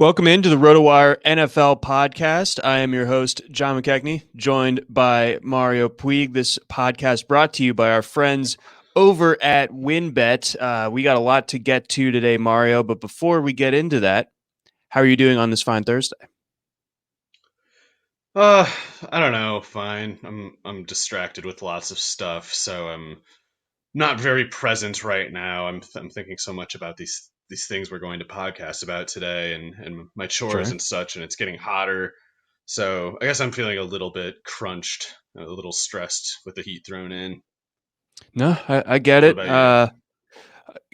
Welcome into the RotoWire NFL podcast. I am your host, John McKechnie, joined by Mario Puig. This podcast brought to you by our friends over at WinBet. We got a lot to get to today, Mario, but before we get into that, how are you doing on this fine Thursday? Uh, I don't know. Fine. I'm distracted with lots of stuff, so I'm not very present right now. I'm thinking so much about these things we're going to podcast about today, and my chores Sure. and such, and it's getting hotter. So I guess I'm feeling a little bit crunched, a little stressed with the heat thrown in. No, I get What it. about you?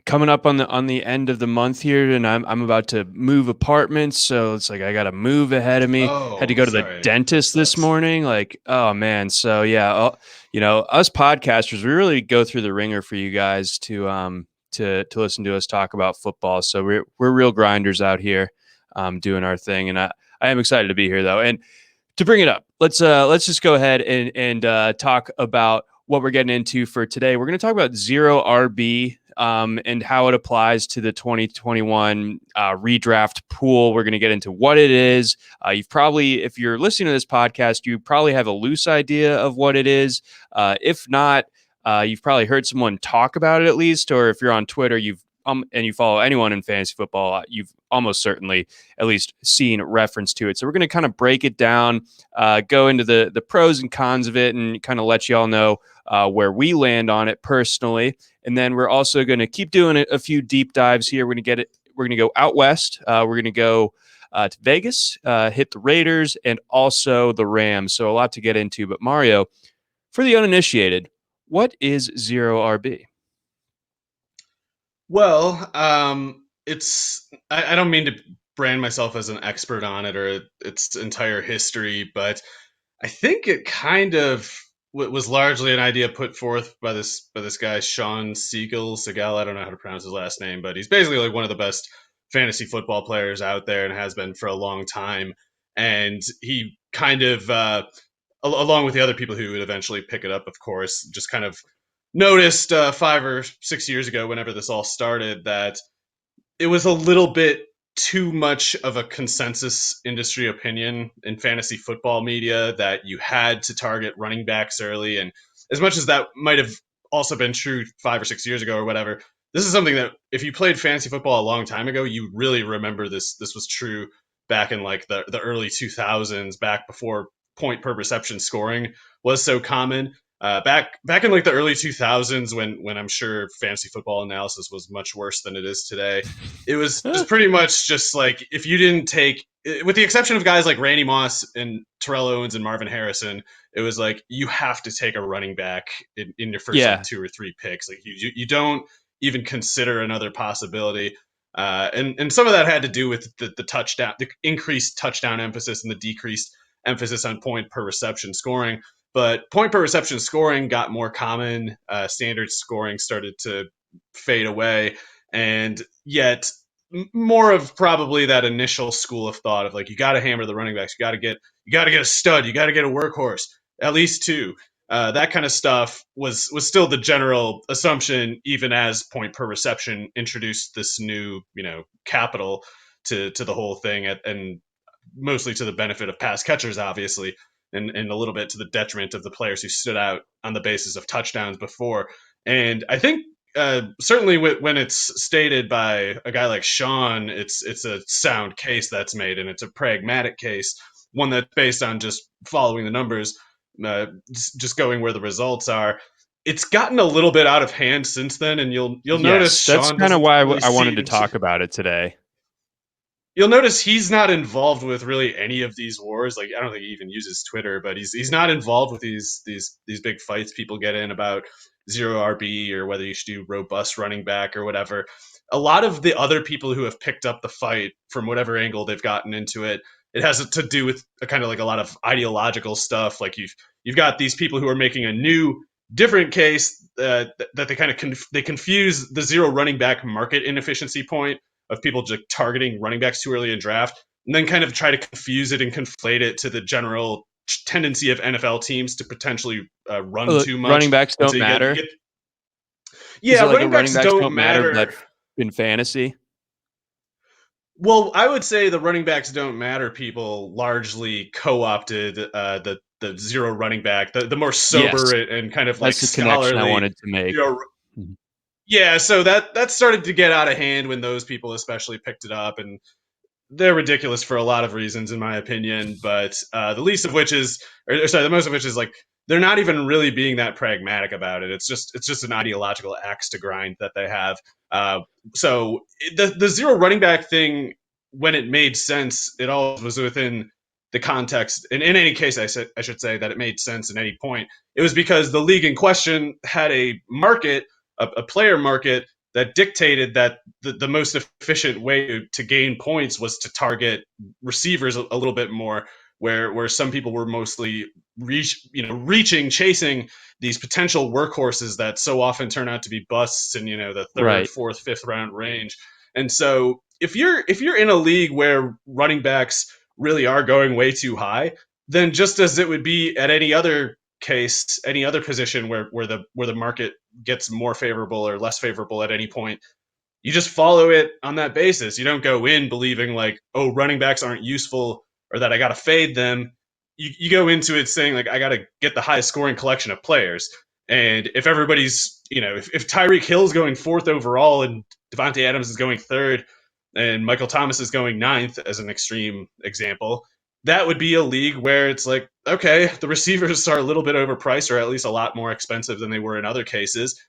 Coming up on the end of the month here, and I'm about to move apartments, so it's like I got to move ahead of me. Had to Oh, go to the sorry. That dentist this sucks. morning. Like, oh man. So yeah, us podcasters, we really go through the ringer for you guys to listen to us talk about football. So we're real grinders out here, doing our thing, and I am excited to be here though. And to bring it up, let's just go ahead and talk about what we're getting into for today. We're going to talk about zero RB and how it applies to the 2021 redraft pool. We're going to get into what it is. You've probably, if you're listening to this podcast, you probably have a loose idea of what it is. If not, you've probably heard someone talk about it at least, or if you're on Twitter, and you follow anyone in fantasy football, you've almost certainly at least seen reference to it. So we're going to kind of break it down, go into the pros and cons of it, and kind of let you all know where we land on it personally. And then we're also going to keep doing a few deep dives here. We're going to get it. We're going to go out west. We're going to go to Vegas, hit the Raiders, and also the Rams. So a lot to get into. But Mario, for the uninitiated, what is zero RB? Well, I don't mean to brand myself as an expert on it or its entire history, but I think it kind of was largely an idea put forth by this guy Sean Segal. I don't know how to pronounce his last name, but he's basically like one of the best fantasy football players out there and has been for a long time. And he kind of, along with the other people who would eventually pick it up, of course, just kind of noticed 5 or 6 years ago, whenever this all started, that it was a little bit too much of a consensus industry opinion in fantasy football media that you had to target running backs early. And as much as that might have also been true 5 or 6 years ago or whatever, this is something that if you played fantasy football a long time ago, you really remember this was true back in like the early 2000s, back before point per reception scoring was so common. Back in like the early 2000s, when I'm sure fantasy football analysis was much worse than it is today, it was pretty much just like if you didn't take, with the exception of guys like Randy Moss and Terrell Owens and Marvin Harrison, it was like you have to take a running back in your first like Yeah, 2 or 3 picks. Like you don't even consider another possibility. And some of that had to do with the touchdown, the increased touchdown emphasis and the decreased emphasis on point per reception scoring. But point per reception scoring got more common. Standard scoring started to fade away, and yet more of probably that initial school of thought of like you got to hammer the running backs, you got to get a stud, you got to get a workhorse, at least two. That kind of stuff was still the general assumption, even as point per reception introduced this new capital to the whole thing, and mostly to the benefit of pass catchers, obviously, and a little bit to the detriment of the players who stood out on the basis of touchdowns before. And I think certainly when it's stated by a guy like Sean, it's a sound case that's made, and it's a pragmatic case, one that's based on just following the numbers, just going where the results are. It's gotten a little bit out of hand since then, and you'll notice yes, that's Sean kind of doesn't why really I wanted to seem to. talk about it today. You'll notice he's not involved with really any of these wars. Like I don't think he even uses Twitter, but he's not involved with these big fights people get in about zero RB or whether you should do robust running back or whatever. A lot of the other people who have picked up the fight from whatever angle they've gotten into it, it has to do with a kind of like a lot of ideological stuff. Like you've got these people who are making a new different case that they kind of they confuse the zero running back market inefficiency point of people just targeting running backs too early in draft, and then kind of try to confuse it and conflate it to the general tendency of NFL teams to potentially run too Running much. backs And don't so you matter. get Is yeah, it like a running running backs backs don't don't matter, but matter. in fantasy? Well, I would say the running backs don't matter. People largely co-opted the zero running back, the more sober Yes, and kind of like that's the connection I scholarly wanted to make. zero. Mhm. Yeah, so that started to get out of hand when those people especially picked it up, and they're ridiculous for a lot of reasons, in my opinion. But the least of which is, or sorry, the most of which is like they're not even really being that pragmatic about it. It's just an ideological axe to grind that they have. Uh, so the zero running back thing, when it made sense, it all was within the context. And in any case, I should say that it made sense at any point. It was because the league in question had a market, a player market that dictated that the most efficient way to gain points was to target receivers a little bit more, where some people were mostly reaching, chasing these potential workhorses that so often turn out to be busts in the third, Right. fourth, fifth round range. And so if you're in a league where running backs really are going way too high, then just as it would be at any other case, any other position where the market gets more favorable or less favorable at any point, you just follow it on that basis. You don't go in believing like, oh, running backs aren't useful or that I got to fade them. You go into it saying like, I got to get the highest scoring collection of players. And if everybody's, if Tyreek Hill's going fourth overall and Devontae Adams is going third and Michael Thomas is going ninth, as an extreme example, that would be a league where it's like, okay, the receivers are a little bit overpriced or at least a lot more expensive than they were in other cases.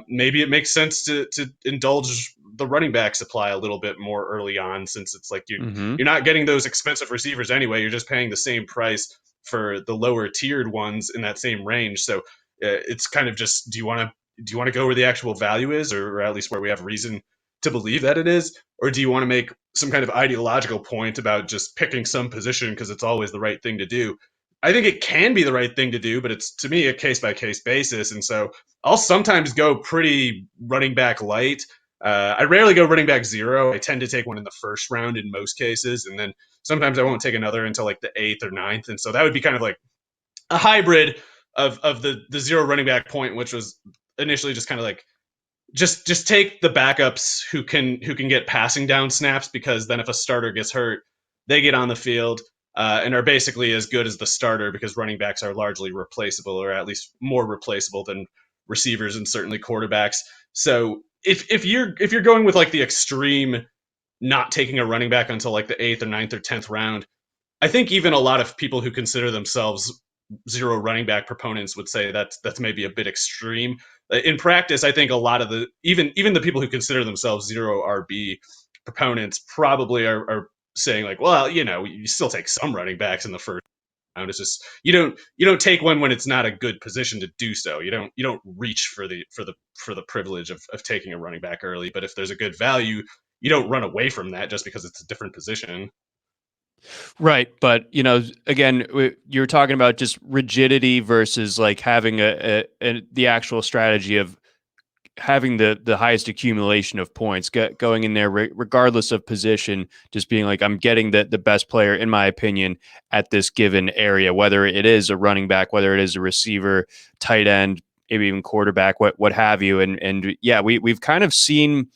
Maybe it makes sense to indulge the running back supply a little bit more early on, since it's like Hmm. you're not getting those expensive receivers anyway. You're just paying the same price for the lower tiered ones in that same range. So it's kind of just, do you want to go where the actual value is, or at least where we have reason to believe that it is, or do you want to make some kind of ideological point about just picking some position because it's always the right thing to do? I think it can be the right thing to do, but it's, to me, a case by case basis. And so I'll sometimes go pretty running back light. I rarely go running back zero. I tend to take one in the first round in most cases, and then sometimes I won't take another until like the eighth or ninth. And so that would be kind of like a hybrid of the zero running back point, which was initially just kind of like, just take the backups who can get passing down snaps, because then if a starter gets hurt, they get on the field and are basically as good as the starter, because running backs are largely replaceable, or at least more replaceable than receivers and certainly quarterbacks. So if you're going with like the extreme, not taking a running back until like the eighth or ninth or 10th round, I think even a lot of people who consider themselves zero running back proponents would say that's maybe a bit extreme. In practice, I think a lot of the, even the people who consider themselves zero RB proponents probably are saying like, well, you still take some running backs in the first round. It's just you don't take one when it's not a good position to do so. You don't reach for the privilege of taking a running back early. But if there's a good value, you don't run away from that just because it's a different position. Right, but again, you're talking about just rigidity versus like having the actual strategy of having the highest accumulation of points, going in there regardless of position, just being like, I'm getting the best player in my opinion at this given area, whether it is a running back, whether it is a receiver, tight end, maybe even quarterback, what have you. And yeah, we've kind of seen.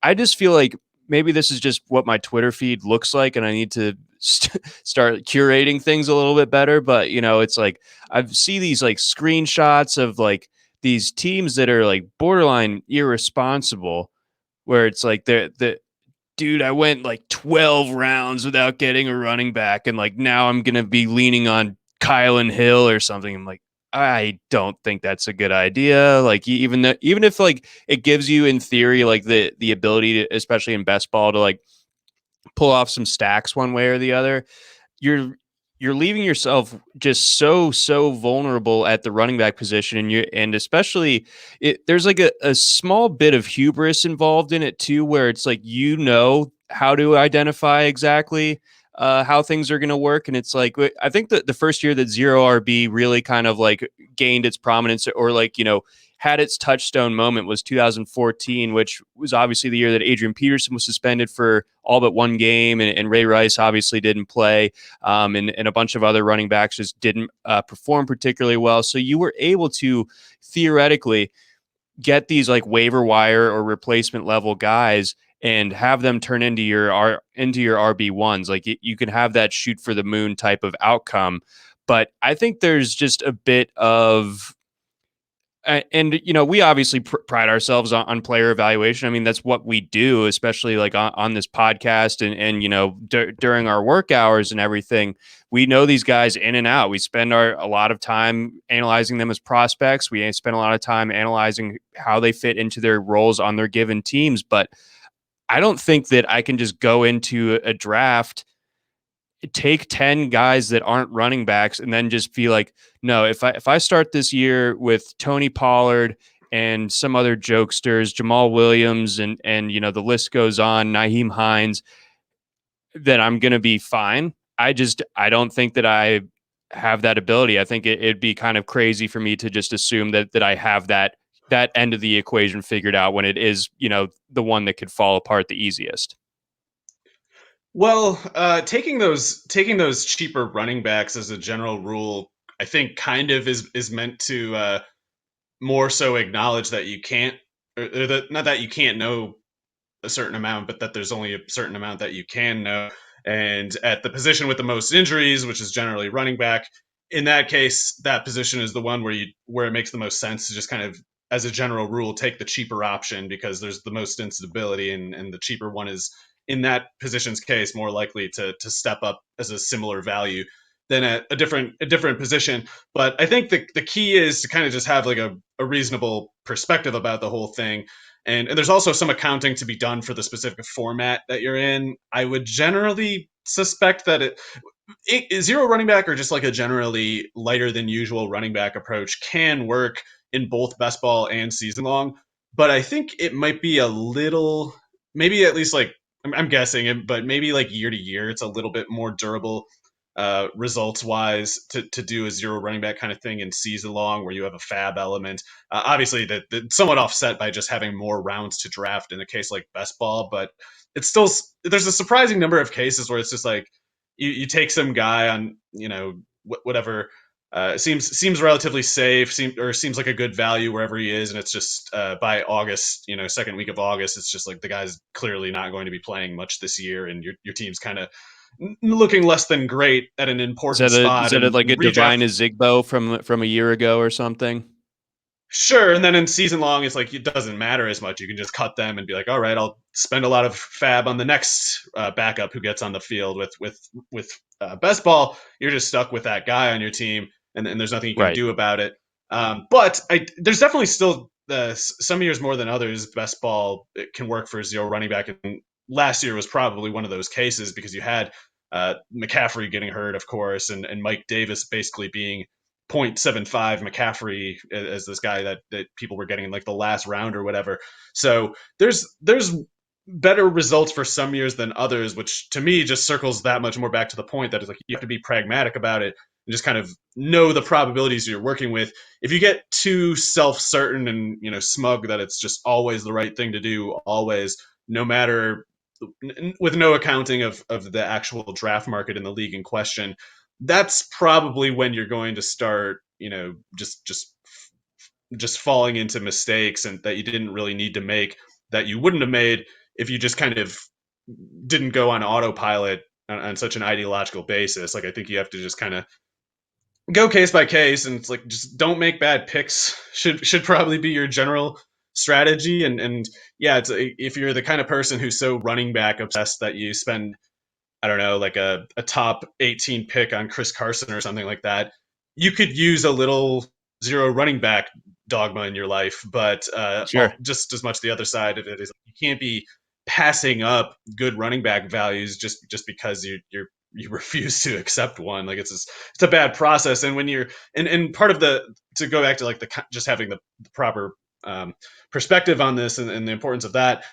I just feel like maybe this is just what my Twitter feed looks like, and I need to start curating things a little bit better. But it's like I see these like screenshots of like these teams that are like borderline irresponsible, where it's like the dude, I went like 12 rounds without getting a running back, and like now I'm gonna be leaning on Kyle and Hill or something. I'm like, I don't think that's a good idea. Like even if like it gives you in theory like the ability to, especially in best ball, to like pull off some stacks one way or the other, you're you're leaving yourself just so vulnerable at the running back position, and especially there's like a small bit of hubris involved in it too, where it's like how to identify exactly how things are going to work. And it's like I think that the first year that zero RB really kind of like gained its prominence, or like had its touchstone moment, was 2014, which was obviously the year that Adrian Peterson was suspended for all but one game, and Ray Rice obviously didn't play, and a bunch of other running backs just didn't perform particularly well. So you were able to theoretically get these like waiver wire or replacement level guys and have them turn into your RB1s. Like you can have that shoot for the moon type of outcome. But I think there's just a bit of and we obviously pride ourselves on player evaluation. I mean, that's what we do, especially like on this podcast and during our work hours and everything. We know these guys in and out. We spend a lot of time analyzing them as prospects. We spend a lot of time analyzing how they fit into their roles on their given teams. But I don't think that I can just go into a draft, take 10 guys that aren't running backs, and then just feel like, no, if I start this year with Tony Pollard and some other jokesters, Jamal Williams, and the list goes on, Nyheim Hines, then I'm going to be fine. I don't think that I have that ability. I think it'd be kind of crazy for me to just assume that I have that end of the equation figured out when it is, the one that could fall apart the easiest. Well, taking those cheaper running backs as a general rule, I think kind of is meant to more so acknowledge that you can't, or that not that you can't know a certain amount, but that there's only a certain amount that you can know. And at the position with the most injuries, which is generally running back, in that case, that position is the one where it makes the most sense to just kind of, as a general rule, take the cheaper option because there's the most instability, and the cheaper one is in that position's case more likely to step up as a similar value than at a different position. But I think the key is to kind of just have like a reasonable perspective about the whole thing. And there's also some accounting to be done for the specific format that you're in. I would generally suspect that zero running back, or just like a generally lighter than usual running back approach, can work in both best ball and season long. But I think it might be a little, maybe at least like, I'm guessing it, but maybe like year to year, it's a little bit more durable results wise to do a zero running back kind of thing in season long, where you have a fab element. Obviously, that somewhat offset by just having more rounds to draft in a case like best ball, but it's still, there's a surprising number of cases where it's just like you take some guy on, whatever, seems relatively safe, seems like a good value wherever he is, and it's just by August, second week of August, it's just like the guy's clearly not going to be playing much this year, and your team's kind of looking less than great at an Is important that spot, and like a redraft. divine Zigbo from a year ago or something? Sure, and then in season long, it's like it doesn't matter as much. You can just cut them and be like, all right, I'll spend a lot of fab on the next backup who gets on the field. With best ball, you're just stuck with that guy on your team, and there's nothing you can Right. do about it. But there's definitely still some years more than others. Best ball, it can work for zero running back, and last year was probably one of those cases because you had McCaffrey getting hurt, of course, and Mike Davis basically being 0.75 McCaffrey as this guy that people were getting in like the last round or whatever. So there's better results for some years than others, which to me just circles that much more back to the point that it's like you have to be pragmatic about it and just kind of know the probabilities you're working with. If you get too self-certain and smug that it's just always the right thing to do, always, no matter, with no accounting of the actual draft market in the league in question, that's probably when you're going to start, just falling into mistakes and that you didn't really need to make, that you wouldn't have made if you just kind of didn't go on autopilot on such an ideological basis. Like I think you have to just kind of go case by case, and it's like just don't make bad picks. Should probably be your general strategy. And yeah, if you're the kind of person who's so running back obsessed that you spend, I don't know, like a top 18 pick on Chris Carson or something like that, you could use a little zero running back dogma in your life. But Sure. just as much the other side of it is you can't be passing up good running back values just because you refuse to accept one. Like it's a bad process. And when you're, and part of the, to go back to like the just having the proper perspective on this, and the importance of that,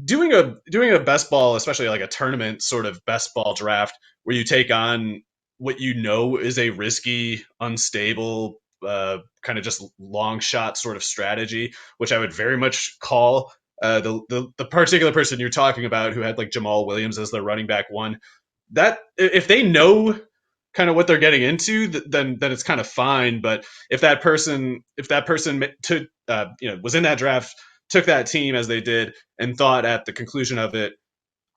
doing a best ball, especially like a tournament sort of best ball draft, where you take on what is a risky, unstable, kind of just long shot sort of strategy, which I would very much call the particular person you're talking about who had like Jamal Williams as their running back one. That if they know kind of what they're getting into, then it's kind of fine. But if that person was in that draft took that team as they did and thought at the conclusion of it,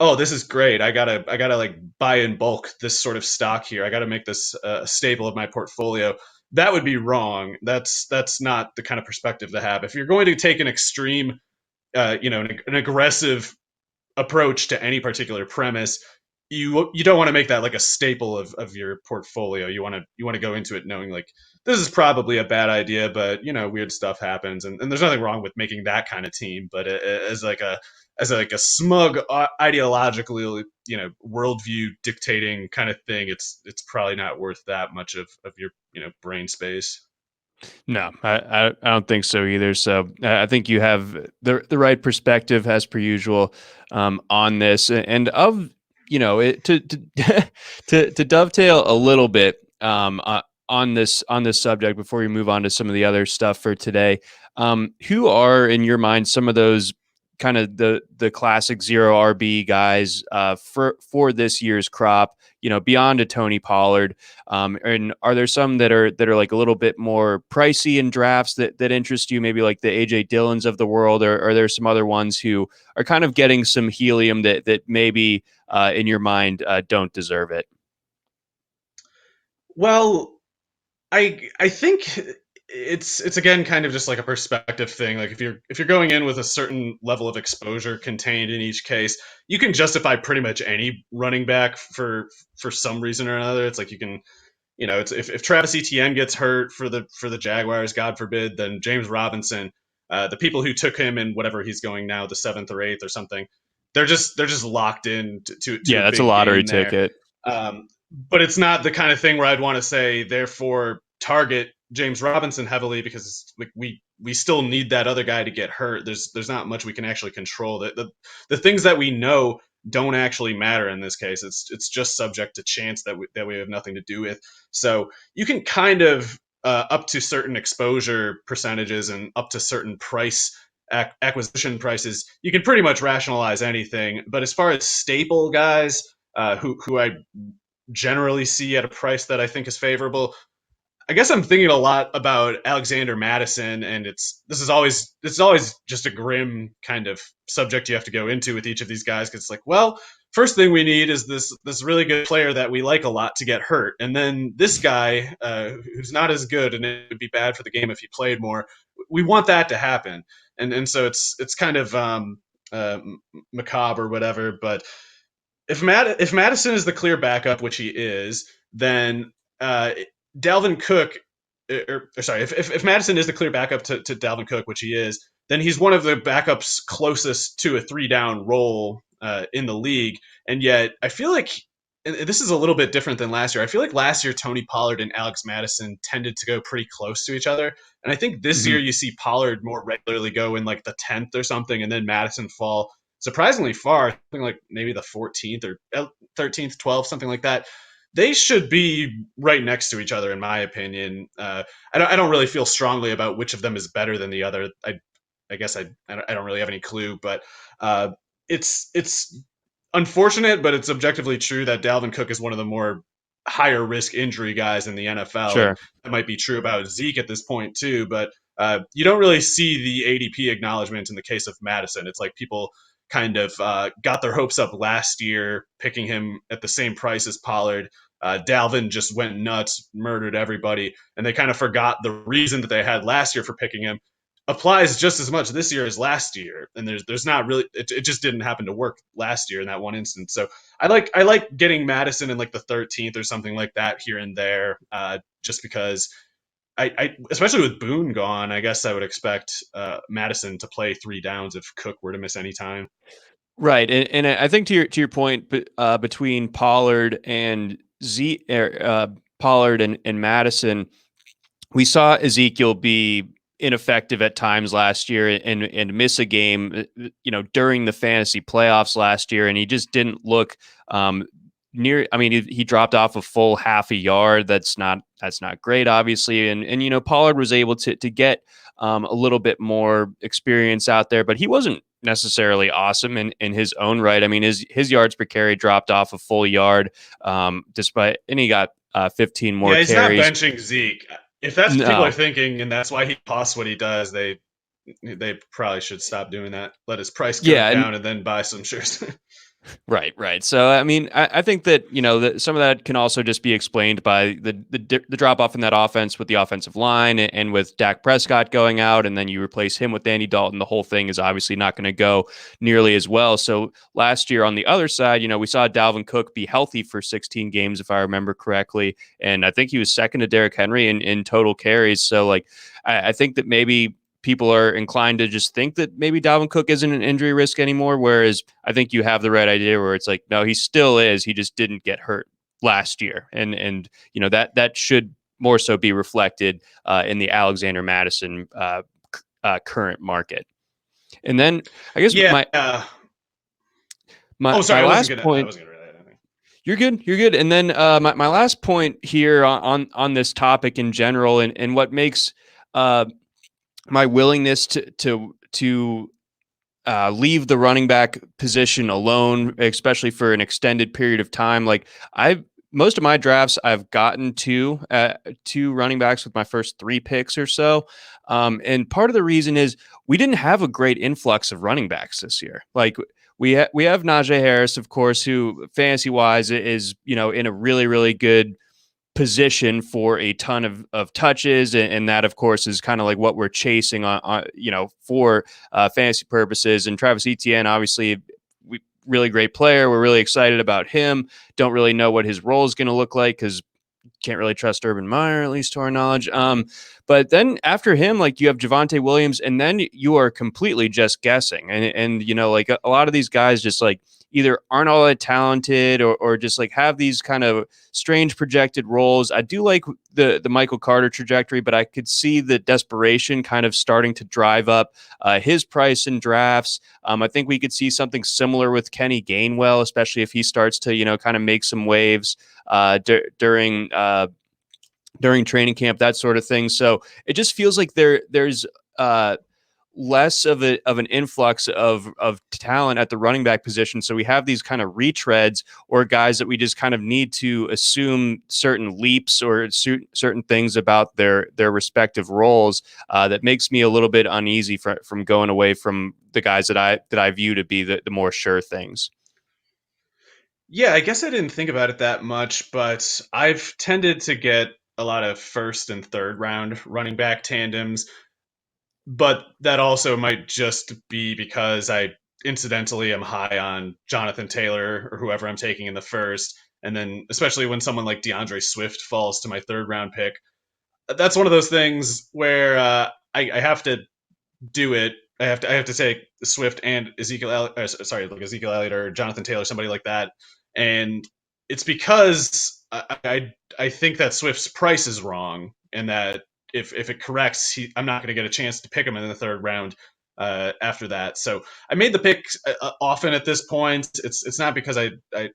oh, this is great. I gotta like buy in bulk this sort of stock here. I gotta make this a staple of my portfolio. That would be wrong. That's not the kind of perspective to have. If you're going to take an extreme, an aggressive approach to any particular premise, you don't want to make that like a staple of your portfolio. You want to go into it knowing like this is probably a bad idea, but weird stuff happens, and there's nothing wrong with making that kind of team. But as like a smug ideologically worldview dictating kind of thing, it's probably not worth that much of your brain space. No, I don't think so either. So I think you have the right perspective as per usual on this, and of to to dovetail a little bit on this subject before we move on to some of the other stuff for today. Who are in your mind some of those kind of the classic zero RB guys for this year's crop? Beyond a Tony Pollard. And are there some that are like a little bit more pricey in drafts that interest you? Maybe like the AJ Dillons of the world, or are there some other ones who are kind of getting some helium that maybe in your mind don't deserve it? Well, I think it's again kind of just like a perspective thing. Like if you're going in with a certain level of exposure contained in each case, you can justify pretty much any running back for some reason or another. It's like you can, it's if Travis Etienne gets hurt for the Jaguars, God forbid, then James Robinson, the people who took him in whatever he's going now, the seventh or eighth or something, they're just locked in to Yeah, a that's a big lottery game there. ticket. But it's not the kind of thing where I'd want to say, therefore, target James Robinson heavily because like we still need that other guy to get hurt. There's not much we can actually control. The things that we know don't actually matter in this case. It's just subject to chance that we have nothing to do with. So you can kind of up to certain exposure percentages and up to certain price acquisition prices, you can pretty much rationalize anything. But as far as staple guys, who I generally see at a price that I think is favorable. I guess I'm thinking a lot about Alexander Madison, and this is always just a grim kind of subject you have to go into with each of these guys because it's like, well, first thing we need is this really good player that we like a lot to get hurt, and then this guy who's not as good and it would be bad for the game if he played more. We want that to happen, and so it's kind of uh, macabre or whatever, but if Madison is the clear backup, which he is, then Dalvin Cook, or sorry, if Madison is the clear backup to Dalvin Cook, which he is, then he's one of the backups closest to a 3 down role in the league. And yet, I feel like and this is a little bit different than last year. I feel like last year Tony Pollard and Alex Madison tended to go pretty close to each other, and I think this year Mhm. you see Pollard more regularly go in like the 10th or something, and then Madison fall surprisingly far, something like maybe the 14th or 13th, 12th, something like that. They should be right next to each other, in my opinion. I don't really feel strongly about which of them is better than the other. I guess I don't really have any clue, but it's unfortunate, but it's objectively true that Dalvin Cook is one of the more higher risk injury guys in the NFL, and Sure. that might be true about Zeke at this point too. But you don't really see the ADP acknowledgement in the case of Madison. It's like people kind of got their hopes up last year, picking him at the same price as Pollard. Dalvin just went nuts, murdered everybody, and they kind of forgot the reason that they had last year for picking him applies just as much this year as last year. And there's not really it just didn't happen to work last year in that one instance. So I like getting Madison in like the 13th or something like that here and there, just because I especially with Boone gone, I guess I would expect Madison to play 3 downs if Cook were to miss any time. Right, and I think to your point, between Pollard and Pollard and Madison, we saw Ezekiel be ineffective at times last year and miss a game, during the fantasy playoffs last year, and he just didn't look near. I mean, he dropped off a full half a yard. That's not great, obviously, and Pollard was able to get a little bit more experience out there, but he wasn't necessarily awesome in his own right. I mean, his yards per carry dropped off a full yard, and he got 15 more Yeah, he's not carries. benching Zeke. If that's what people are No, thinking, and that's why he costs what he does, they probably should stop doing that. Let his price go Yeah, and down and then buy some shares. right, right. So, I mean, I think that that some of that can also just be explained by the drop off in that offense with the offensive line and with Dak Prescott going out, and then you replace him with Andy Dalton. The whole thing is obviously not going to go nearly as well. So last year on the other side, we saw Dalvin Cook be healthy for 16 games, if I remember correctly, and I think he was second to Derrick Henry in total carries. So, like, I think that maybe people are inclined to just think that maybe Dalvin Cook isn't an injury risk anymore. Whereas I think you have the right idea where it's like, no, he still is. He just didn't get hurt last year, and that should more so be reflected in the Alexander Madison current market. And then I guess Yeah. my Oh, my sorry. last I point. wasn't gonna relay anything. You're good. You're good. And then my last point here on this topic in general, and what makes uh, my willingness to leave the running back position alone, especially for an extended period of time. Like I've most of my drafts, I've gotten two running backs with my first three picks or so. And part of the reason is we didn't have a great influx of running backs this year. Like we have Najee Harris, of course, who fantasy wise is in a really really good position for a ton of touches, and that of course is kind of like what we're chasing on for fantasy purposes. And Travis Etienne, obviously, really great player. We're really excited about him. Don't really know what his role is going to look like because can't really trust Urban Meyer, at least to our knowledge. But then after him, like you have Javonte Williams, and then you are completely just guessing. And like a lot of these guys just like either aren't all that talented or just like have these kind of strange projected roles. I do like the Michael Carter trajectory, but I could see the desperation kind of starting to drive up his price in drafts. I think we could see something similar with Kenny Gainwell, especially if he starts to kind of make some waves during training camp, that sort of thing. So it just feels like there's less of an influx of talent at the running back position. So we have these kind of retreads or guys that we just kind of need to assume certain leaps or certain things about their respective roles. That makes me a little bit uneasy from going away from the guys that I view to be the more sure things. Yeah, I guess I didn't think about it that much, but I've tended to get a lot of first and third round running back tandems, but that also might just be because I incidentally am high on Jonathan Taylor or whoever I'm taking in the first. And then, especially when someone like DeAndre Swift falls to my third round pick, that's one of those things where I have to do it. I have to take Swift and like Ezekiel Elliott or Jonathan Taylor, somebody like that, and it's because I think that Swift's price is wrong, and that if it corrects, I'm not going to get a chance to pick him in the third round after that. So I made the pick often at this point. It's not because I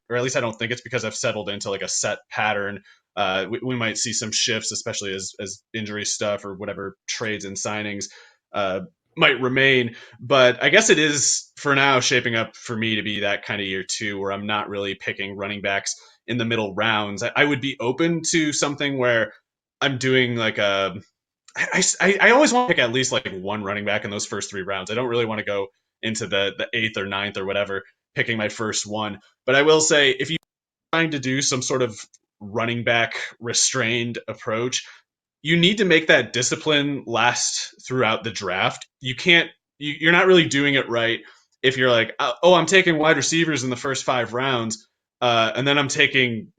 or at least I don't think it's because I've settled into like a set pattern. We might see some shifts, especially as injury stuff or whatever trades and signings uh, might remain. But I guess it is for now shaping up for me to be that kind of year too, where I'm not really picking running backs in the middle rounds. I would be open to something where I'm doing like a. I always want to pick at least like one running back in those first three rounds. I don't really want to go into the eighth or ninth or whatever picking my first one. But I will say if you're trying to do some sort of running back restrained approach, you need to make that discipline last throughout the draft. You can't. You're not really doing it right if you're like, oh, I'm taking wide receivers in the first five rounds, and then I'm taking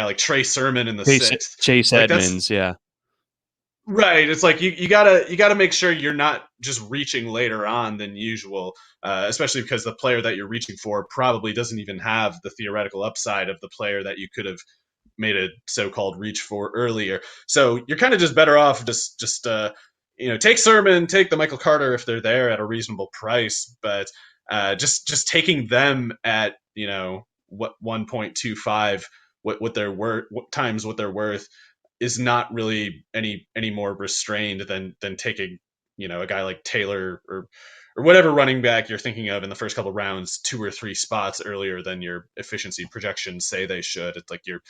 like Trey Sermon in the sixth. Chase Like that's Edmonds, yeah. right. It's like you gotta make sure you're not just reaching later on than usual, especially because the player that you're reaching for probably doesn't even have the theoretical upside of the player that you could have made a so-called reach for earlier. So you're kind of just better off just take Sermon, take the Michael Carter if they're there at a reasonable price, but just taking them at what 1.25 what they're worth times what they're worth is not really any more restrained than taking a guy like Taylor or whatever running back you're thinking of in the first couple of rounds two or three spots earlier than your efficiency projections say they should. It's like you're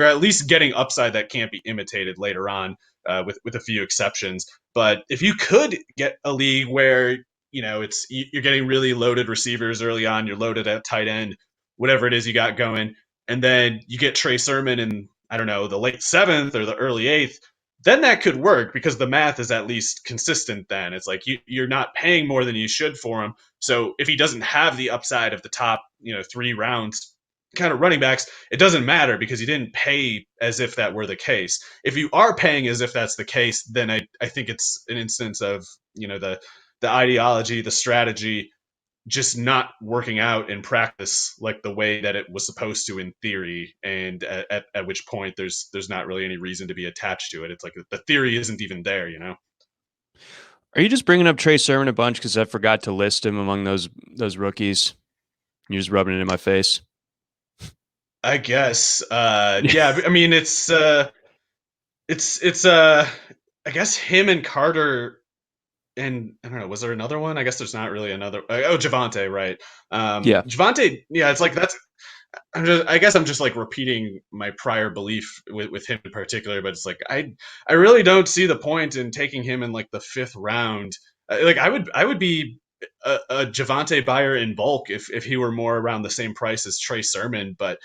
at least getting upside that can't be imitated later on with a few exceptions. But if you could get a league where you're getting really loaded receivers early on, you're loaded at tight end, whatever it is you got going, and then you get Trey Sermon in, I don't know, the late seventh or the early eighth, then that could work because the math is at least consistent. Then it's like you're not paying more than you should for him. So if he doesn't have the upside of the top, 3 rounds kind of running backs, it doesn't matter because you didn't pay as if that were the case. If you are paying as if that's the case, then I think it's an instance of, the ideology, the strategy just not working out in practice like the way that it was supposed to in theory, and at which point there's not really any reason to be attached to it. It's like the theory isn't even there. Are you just bringing up Trey Sermon a bunch because I forgot to list him among those rookies? You're just rubbing it in my face. I guess. Yeah. I mean, it's I guess him and Carter, and I don't know, was there another one? I guess there's not really another. Oh, Javante, right? Yeah. Javante. Yeah, it's like that's. I guess I'm just like repeating my prior belief with him in particular, but it's like I really don't see the point in taking him in like the 5th round. Like I would be a Javante buyer in bulk if he were more around the same price as Trey Sermon, but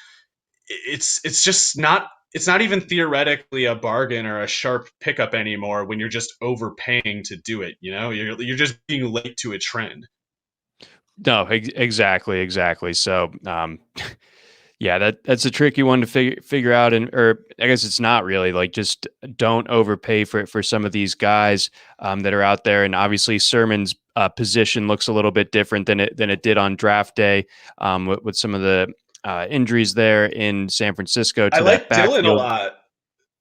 it's just not. It's not even theoretically a bargain or a sharp pickup anymore when you're just overpaying to do it. You're just being late to a trend. No, exactly. So, yeah, that's a tricky one to figure out, or I guess it's not really. Like, just don't overpay for some of these guys that are out there, and obviously Sermon's position looks a little bit different than it did on draft day, with some of the injuries there in San Francisco I to that like Dylan a backfield. lot.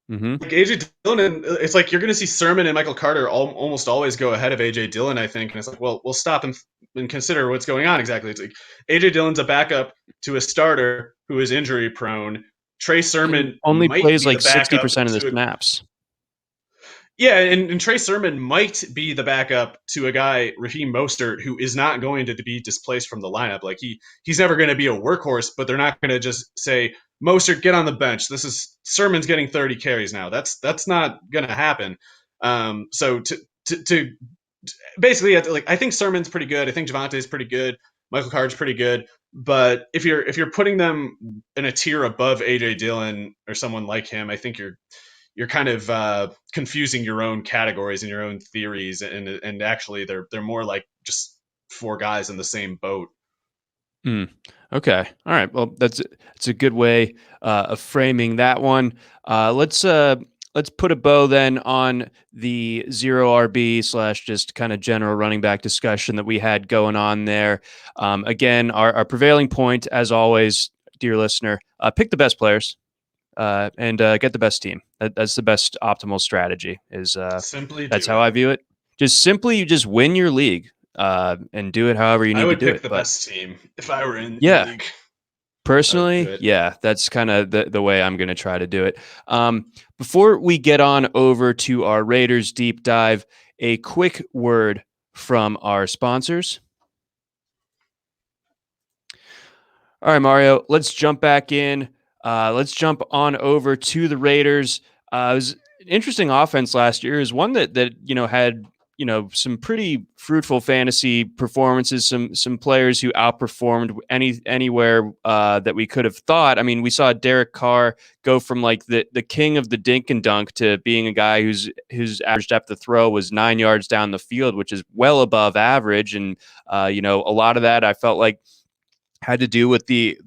Hmm. Like AJ Dillon, and it's like you're going to see Sermon and Michael Carter almost always go ahead of AJ Dillon, I think. And it's like, well, we'll stop and consider what's going on exactly. It's like AJ Dillon's a backup to a starter who is injury prone. Trey And Sermon only might plays be the like sixty backup percent of the to a snaps. yeah, and Trey Sermon might be the backup to a guy, Raheem Mostert, who is not going to be displaced from the lineup. Like he's never going to be a workhorse, but they're not going to just say Mostert, get on the bench. This is Sermon's getting 30 carries now. That's not going to happen. So to basically, like I think Sermon's pretty good. I think Javante's pretty good. Michael Carter's pretty good. But if you're putting them in a tier above AJ Dillon or someone like him, I think you're kind of confusing your own categories and your own theories, and actually they're more like just 4 guys in the same boat. Mm. Okay. All right. Well, that's a good way of framing that one. Let's put a bow then on the zero RB slash just kind of general running back discussion that we had going on there. Again, our prevailing point, as always, dear listener, pick the best players and get the best team. That's the best optimal strategy. Simply That's do how it. I view it. You just win your league and do it however you I need to would do pick it. the But best team if I were in a yeah, league. I would do personally, it. yeah, that's kind of the way I'm going to try to do it. Before we get on over to our Raiders deep dive, a quick word from our sponsors. All right, Mario, let's jump back in. Let's jump on over to the Raiders. It was an interesting offense last year. It was one that had some pretty fruitful fantasy performances. Some players who outperformed anywhere that we could have thought. I mean, we saw Derek Carr go from like the king of the dink and dunk to being a guy whose average depth of throw was 9 yards down the field, which is well above average. And a lot of that I felt like had to do with the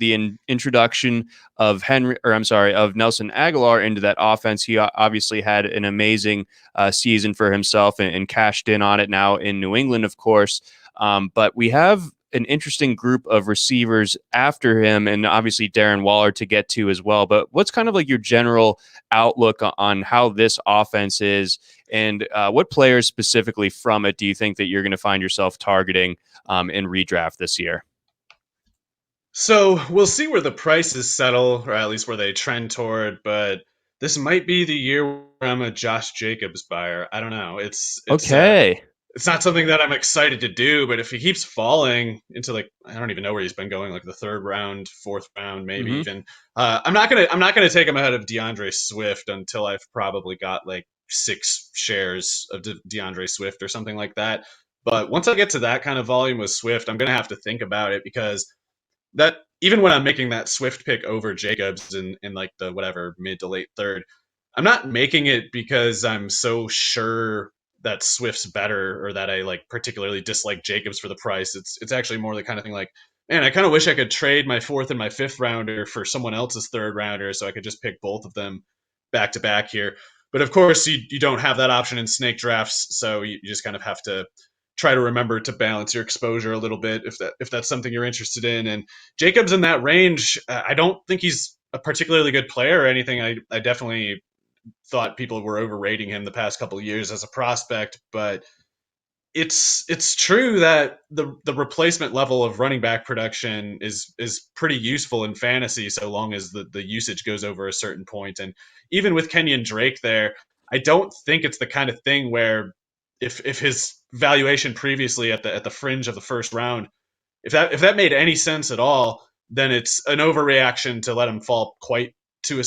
introduction of Nelson Aguilar into that offense. He obviously had an amazing season for himself and cashed in on it now in New England, of course. But we have an interesting group of receivers after him, and obviously Darren Waller to get to as well. But what's kind of like your general outlook on how this offense is, and what players specifically from it do you think that you're going to find yourself targeting in redraft this year? So we'll see where the prices settle, or at least where they trend toward. But this might be the year where I'm a Josh Jacobs buyer. I don't know. Okay. It's not something that I'm excited to do, but if he keeps falling into like I don't even know where he's been going, like the 3rd round, 4th round, maybe Mm-hmm. even. I'm not gonna take him ahead of DeAndre Swift until I've probably got like 6 shares of DeAndre Swift or something like that. But once I get to that kind of volume with Swift, I'm going to have to think about it, because that, even when I'm making that Swift pick over Jacobs in like the whatever mid to late third, I'm not making it because I'm so sure that Swift's better, or that I like particularly dislike Jacobs for the price. It's actually more the kind of thing like, man, I kind of wish I could trade my 4th and my 5th rounder for someone else's 3rd rounder, so I could just pick both of them back to back here. But of course, you don't have that option in snake drafts, so you just kind of have to try to remember to balance your exposure a little bit, if that's something you're interested in. And Jacobs in that range, I don't think he's a particularly good player or anything. I definitely thought people were overrating him the past couple of years as a prospect, but it's true that the replacement level of running back production is pretty useful in fantasy, so long as the usage goes over a certain point. And even with Kenyon Drake there, I don't think it's the kind of thing where, if his valuation previously at the fringe of the first round, if that made any sense at all, then it's an overreaction to let him fall quite to a.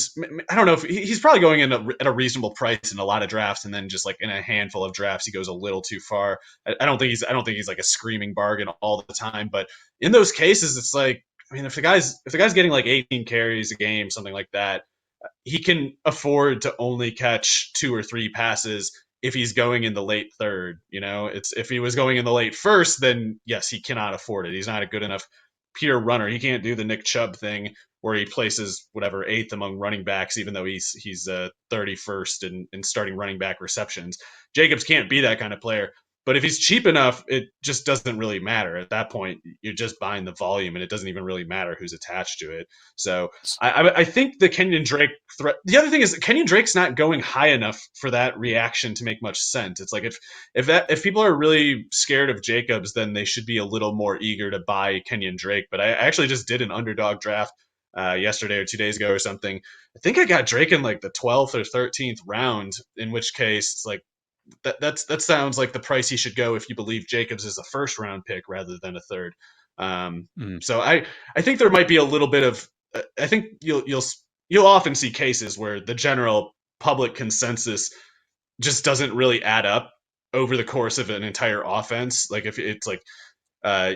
I don't know if he's probably going in at a reasonable price in a lot of drafts, and then just like in a handful of drafts he goes a little too far. I don't think he's like a screaming bargain all the time, but in those cases, it's like, I mean, if the guy's getting like 18 carries a game, something like that, he can afford to only catch 2 or 3 passes if he's going in the late third. It's, if he was going in the late first, then yes, he cannot afford it. He's not a good enough pure runner. He can't do the Nick Chubb thing where he places whatever 8th among running backs, even though he's 31st in starting running back receptions. Jacobs can't be that kind of player. But if he's cheap enough, it just doesn't really matter. At that point, you're just buying the volume, and it doesn't even really matter who's attached to it. So I think the Kenyon Drake threat. The other thing is, Kenyon Drake's not going high enough for that reaction to make much sense. It's like, if people are really scared of Jacobs, then they should be a little more eager to buy Kenyon Drake. But I actually just did an underdog draft yesterday or 2 days ago or something. I think I got Drake in like the 12th or 13th round. In which case, it's like, that sounds like the price he should go if you believe Jacobs is a first round pick rather than a third. So I think there might be a little bit of. I think you'll often see cases where the general public consensus just doesn't really add up over the course of an entire offense. Like, if it's like,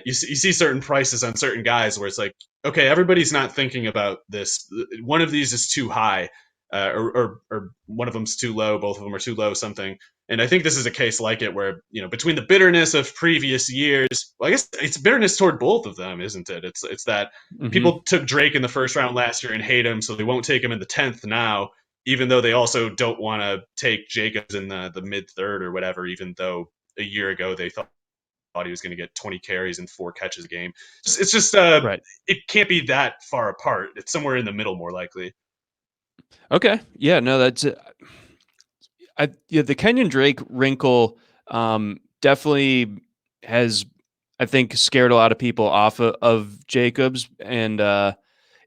you see certain prices on certain guys where it's like, okay, everybody's not thinking about this. One of these is too high, or one of them's too low. Both of them are too low, something. And I think this is a case like it, where, between the bitterness of previous years, well, I guess it's bitterness toward both of them, isn't it? It's that Mm-hmm. people took Drake in the first round last year and hate him, so they won't take him in the 10th now, even though they also don't want to take Jacobs in the mid third or whatever, even though a year ago they thought he was going to get 20 carries and 4 catches a game. It's just Right. it can't be that far apart. It's somewhere in the middle, more likely. Okay. Yeah. No, that's the Kenyon Drake wrinkle definitely has, I think, scared a lot of people off of Jacobs, and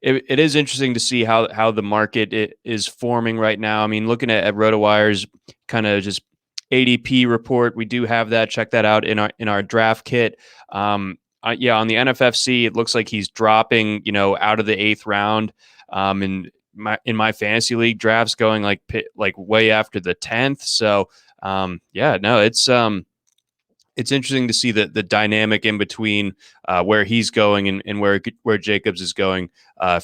it is interesting to see how the market is forming right now. I mean, looking at RotoWire's kind of just ADP report, we do have that. Check that out in our draft kit. Yeah, on the NFFC, it looks like he's dropping, out of the 8th round. And in my fantasy league drafts, going like way after the 10th. So yeah, no, it's interesting to see the dynamic in between where he's going and where Jacobs is going,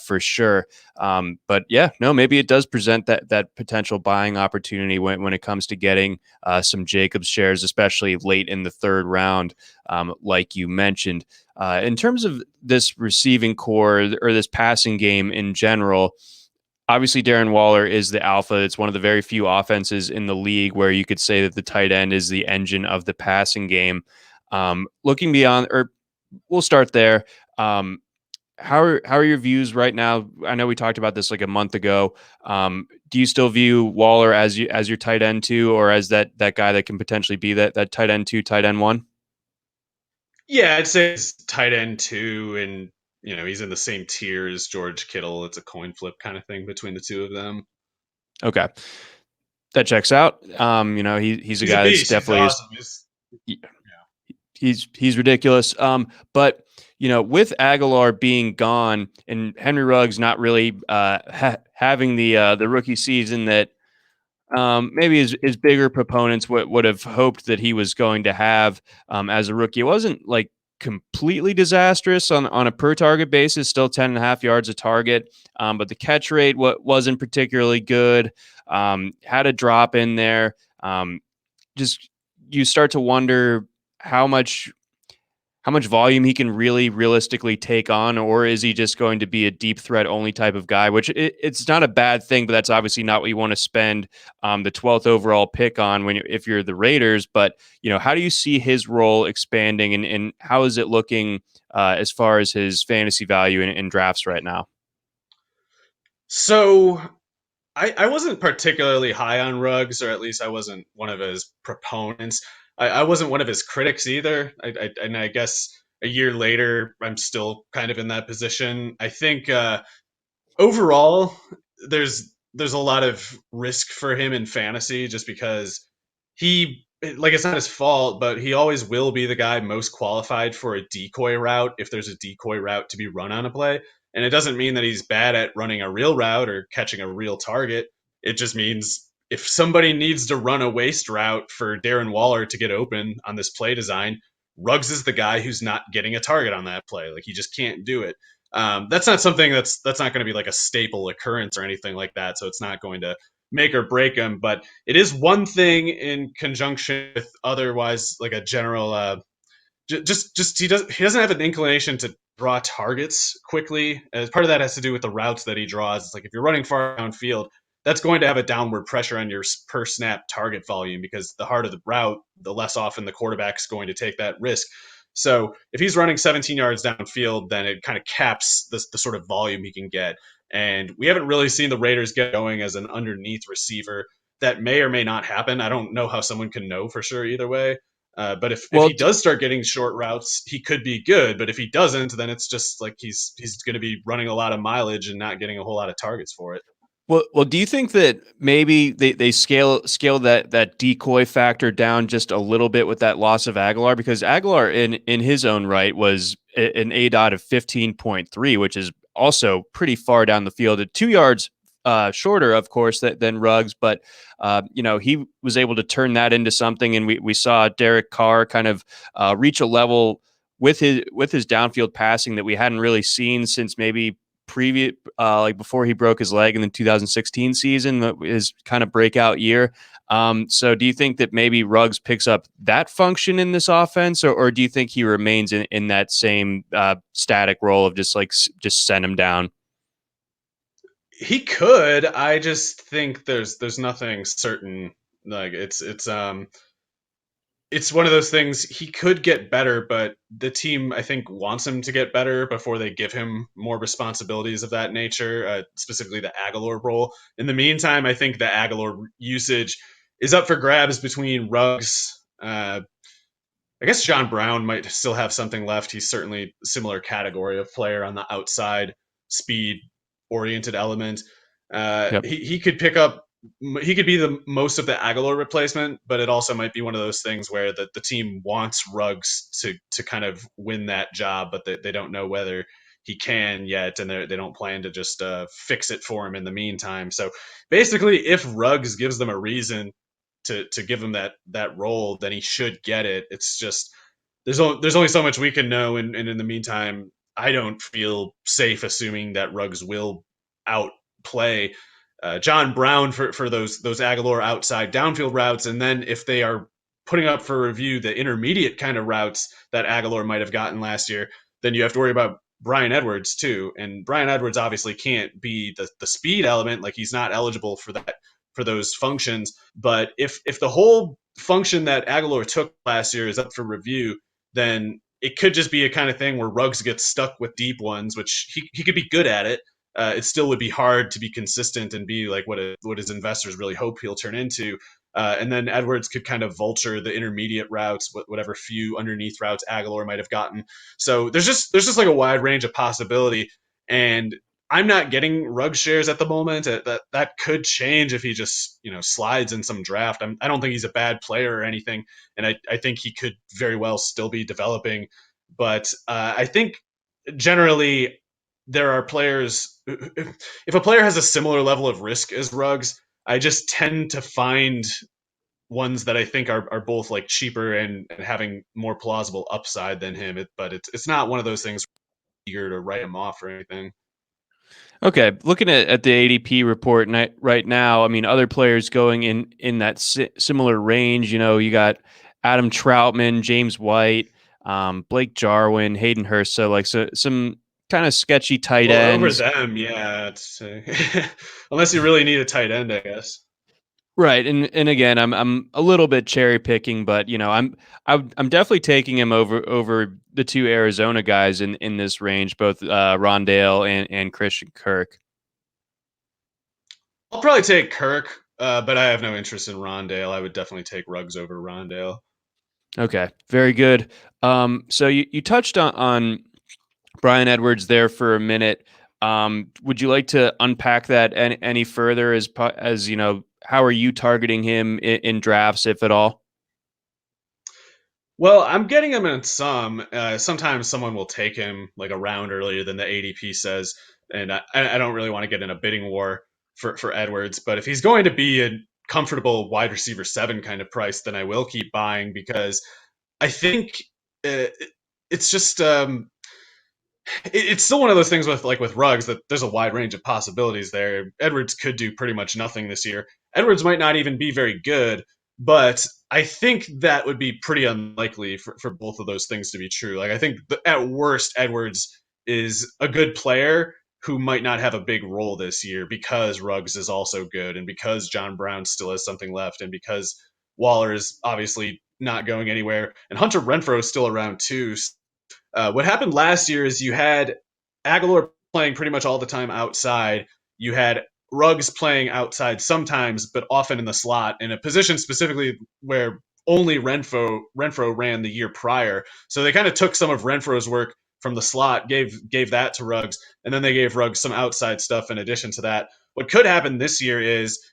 for sure. But yeah, no, maybe it does present that potential buying opportunity when it comes to getting some Jacobs shares, especially late in the 3rd round, like you mentioned. In terms of this receiving core or this passing game in general, obviously Darren Waller is the alpha. It's one of the very few offenses in the league where you could say that the tight end is the engine of the passing game. Looking beyond, or we'll start there. How are your views right now? I know we talked about this like a month ago. Do you still view Waller as your tight end 2, or as that guy that can potentially be that tight end 2, tight end 1? Yeah, I'd say it's tight end 2, and he's in the same tier as George Kittle. It's a coin flip kind of thing between the two of them. Okay, that checks out. He's a He's a guy that's beast. He's definitely is. awesome. He's ridiculous. But with Aguilar being gone and Henry Ruggs not really having the rookie season that maybe his bigger proponents would have hoped that he was going to have as a rookie. It wasn't like completely disastrous on a per target basis, still 10.5 yards a target. But the catch rate wasn't particularly good. Had a drop in there. Just you start to wonder how much how much volume he can really realistically take on, or is he just going to be a deep threat only type of guy? Which it's not a bad thing, but that's obviously not what you want to spend the 12th overall pick on if you're the Raiders. But how do you see his role expanding, and how is it looking as far as his fantasy value in drafts right now? So I wasn't particularly high on Ruggs, or at least I wasn't one of his proponents. I wasn't one of his critics either. And I guess a year later, I'm still kind of in that position. I think overall, there's a lot of risk for him in fantasy just because like it's not his fault, but he always will be the guy most qualified for a decoy route if there's a decoy route to be run on a play. And it doesn't mean that he's bad at running a real route or catching a real target. It just means if somebody needs to run a waste route for Darren Waller to get open on this play design, Ruggs is the guy who's not getting a target on that play. Like he just can't do it. That's not something that's not going to be like a staple occurrence or anything like that. So it's not going to make or break him. But it is one thing in conjunction with otherwise like a general just he doesn't have an inclination to draw targets quickly. As part of that has to do with the routes that he draws. It's like if you're running far downfield, that's going to have a downward pressure on your per snap target volume because the harder the route, the less often the quarterback's going to take that risk. So if he's running 17 yards downfield, then it kind of caps the sort of volume he can get. And we haven't really seen the Raiders get going as an underneath receiver. That may or may not happen. I don't know how someone can know for sure either way. But if Well, he does start getting short routes, he could be good. But if he doesn't, then it's just like he's going to be running a lot of mileage and not getting a whole lot of targets for it. Well, do you think that maybe they scale that decoy factor down just a little bit with that loss of Aguilar? Because Aguilar in his own right was an A dot of 15.3, which is also pretty far down the field at 2 yards shorter, of course, than Ruggs. But he was able to turn that into something, and we saw Derek Carr kind of reach a level with his downfield passing that we hadn't really seen since maybe previous like before he broke his leg in the 2016 season, his kind of breakout year. So do you think that maybe Ruggs picks up that function in this offense, or do you think he remains in that same static role of just send him down? He could. I just think there's nothing certain. Like it's one of those things. He could get better, but the team I think wants him to get better before they give him more responsibilities of that nature, specifically the Aguilar role. In the meantime, I think the Aguilar usage is up for grabs between Ruggs. I guess John Brown might still have something left. He's certainly a similar category of player on the outside, speed oriented element. Yep. He could pick up. He could be the most of the Aguilar replacement, but it also might be one of those things where the team wants Ruggs to kind of win that job, but they don't know whether he can yet, and they don't plan to just fix it for him in the meantime. So basically, if Ruggs gives them a reason to give him that role, then he should get it. It's just there's only so much we can know, and in the meantime, I don't feel safe assuming that Ruggs will outplay John Brown for those Aguilar outside downfield routes, and then if they are putting up for review the intermediate kind of routes that Aguilar might have gotten last year, then you have to worry about Brian Edwards too. And Brian Edwards obviously can't be the speed element, like he's not eligible for those functions. But if the whole function that Aguilar took last year is up for review, then it could just be a kind of thing where Ruggs gets stuck with deep ones, which he could be good at it. It still would be hard to be consistent and be like what his investors really hope he'll turn into. And then Edwards could kind of vulture the intermediate routes, whatever few underneath routes Aguilar might have gotten. So there's just like a wide range of possibility. And I'm not getting Ruggs shares at the moment. That could change if he just slides in some draft. I don't think he's a bad player or anything, and I think he could very well still be developing. But I think generally there are players. If a player has a similar level of risk as Ruggs, I just tend to find ones that I think are both like cheaper and having more plausible upside than him. But it's not one of those things eager to write him off or anything. Okay, looking at the ADP report right now, I mean, other players going in that similar range. You know, you got Adam Troutman, James White, Blake Jarwin, Hayden Hurst. So like some kind of sketchy tight Well, over ends. them, yeah. Unless you really need a tight end, I guess. Right, and again, I'm a little bit cherry picking, but you know, I'm definitely taking him over the two Arizona guys in this range, both Rondale and Christian Kirk. I'll probably take Kirk, but I have no interest in Rondale. I would definitely take Ruggs over Rondale. Okay, very good. So you touched on Brian Edwards there for a minute. Would you like to unpack that any further as you know, how are you targeting him in drafts, if at all? Well, I'm getting him in some. Sometimes someone will take him like a round earlier than the ADP says, and I don't really want to get in a bidding war for Edwards. But if he's going to be a comfortable wide receiver 7 kind of price, then I will keep buying because I think uh, it's just it's still one of those things with Ruggs that there's a wide range of possibilities there. Edwards could do pretty much nothing this year. Edwards might not even be very good, but I think that would be pretty unlikely for both of those things to be true. Like I think at worst Edwards is a good player who might not have a big role this year because Ruggs is also good and because John Brown still has something left and because Waller is obviously not going anywhere and Hunter Renfrow is still around too. What happened last year is you had Aguilar playing pretty much all the time outside. You had Ruggs playing outside sometimes, but often in the slot in a position specifically where only Renfrow ran the year prior. So they kind of took some of Renfrow's work from the slot, gave that to Ruggs, and then they gave Ruggs some outside stuff in addition to that. What could happen this year is,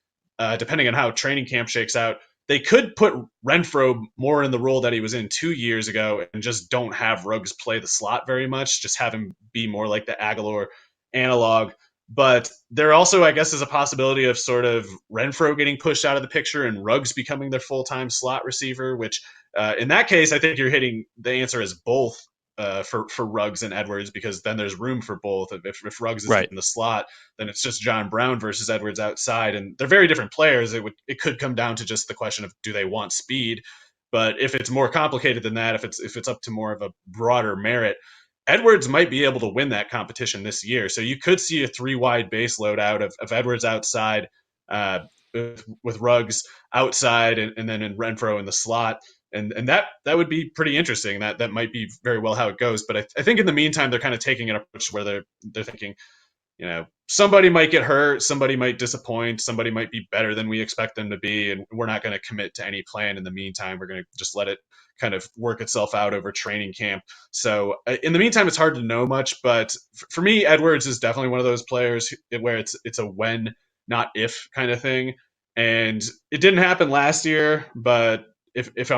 depending on how training camp shakes out, they could put Renfrow more in the role that he was in 2 years ago and just don't have Ruggs play the slot very much, just have him be more like the Aguilar analog. But there also, I guess, is a possibility of sort of Renfrow getting pushed out of the picture and Ruggs becoming their full time slot receiver, which in that case, I think you're hitting the answer is both for Ruggs and Edwards because then there's room for both. If Ruggs is Right. in the slot, then it's just John Brown versus Edwards outside, and they're very different players. It could come down to just the question of do they want speed, but if it's more complicated than that, if it's up to more of a broader merit, Edwards might be able to win that competition this year. So you could see a 3 wide base load out of Edwards outside, with Ruggs outside, and then in Renfrow in the slot and that would be pretty interesting. That might be very well how it goes. But I think in the meantime they're kind of taking an approach where they're thinking, somebody might get hurt, somebody might disappoint, somebody might be better than we expect them to be, and we're not going to commit to any plan in the meantime. We're going to just let it kind of work itself out over training camp. So in the meantime, it's hard to know much. But for me, Edwards is definitely one of those players where it's a when, not if kind of thing. And it didn't happen last year, but if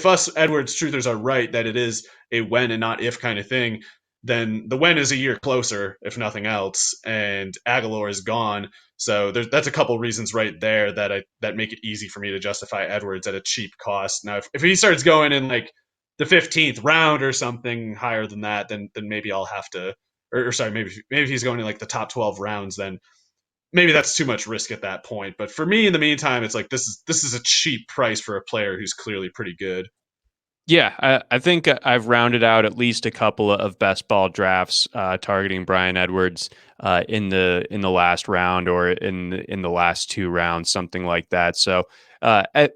us Edwards truthers are right that it is a when and not if kind of thing, then the when is a year closer, if nothing else, and Aguilar is gone. So that's a couple reasons right there that make it easy for me to justify Edwards at a cheap cost. Now, if he starts going in like the 15th round or something higher than that, then maybe I'll have to, or sorry, maybe he's going in like the top 12 rounds, then maybe that's too much risk at that point. But for me, in the meantime, it's like this is a cheap price for a player who's clearly pretty good. Yeah, I think I've rounded out at least a couple of best ball drafts targeting Brian Edwards in the last round or in the last two rounds, something like that. So I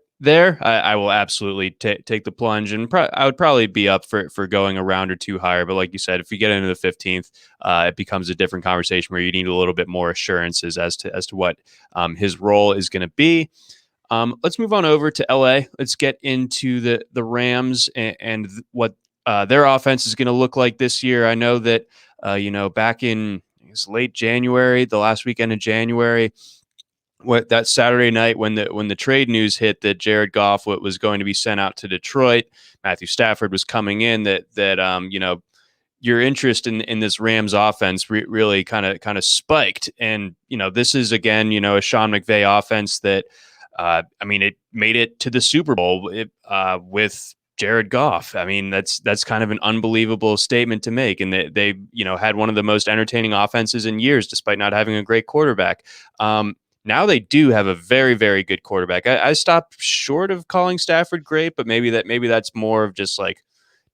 will absolutely take the plunge, and I would probably be up for going a round or two higher. But like you said, if you get into the 15th, it becomes a different conversation where you need a little bit more assurances as to what his role is going to be. Let's move on over to LA. Let's get into the Rams and what their offense is going to look like this year. I know that back in late January, the last weekend of January, what that Saturday night when the trade news hit that Jared Goff was going to be sent out to Detroit, Matthew Stafford was coming in. That your interest in this Rams offense really kind of spiked. And this is again a Sean McVay offense that I mean it made it to the Super Bowl with Jared Goff. I mean that's kind of an unbelievable statement to make. And they had one of the most entertaining offenses in years, despite not having a great quarterback. Now they do have a very, very good quarterback. I stopped short of calling Stafford great, but maybe that's more of just like